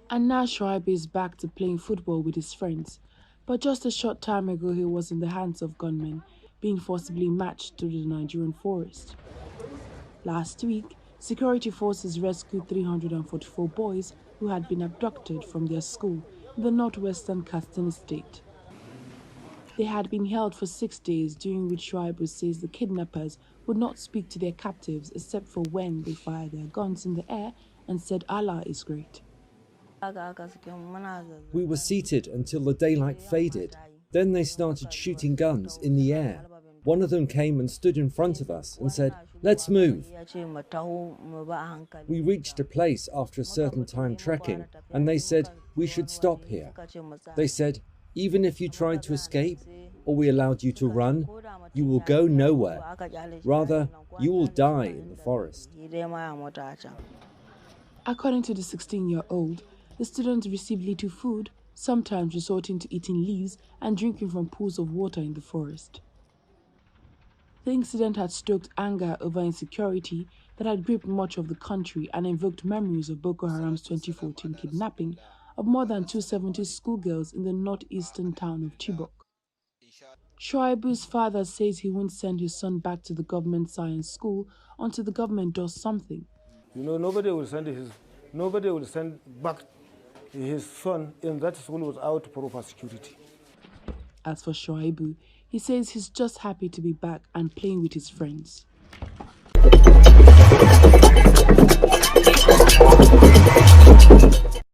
And now Shoaib is back to playing football with his friends. But just a short time ago, he was in the hands of gunmen, being forcibly marched through the Nigerian forest. Last week, security forces rescued 344 boys who had been abducted from their school in the northwestern Katsina state. They had been held for 6 days, during which Shoaib says the kidnappers would not speak to their captives except for when they fired their guns in the air and said Allah is great. We were seated until the daylight faded. Then they started shooting guns in the air. One of them came and stood in front of us and said, "Let's move." We reached a place after a certain time trekking, and they said, "We should stop here." They said, "Even if you tried to escape, or we allowed you to run, you will go nowhere. Rather, you will die in the forest." According to the 16-year-old, the students received little food, sometimes resorting to eating leaves and drinking from pools of water in the forest. The incident had stoked anger over insecurity that had gripped much of the country and invoked memories of Boko Haram's 2014 kidnapping of more than 270 schoolgirls in the northeastern town of Chibok. Shoaib's father says he won't send his son back to the government science school until the government does something. Nobody will send back his son in that school without proper security. As for Shoaib, he says he's just happy to be back and playing with his friends.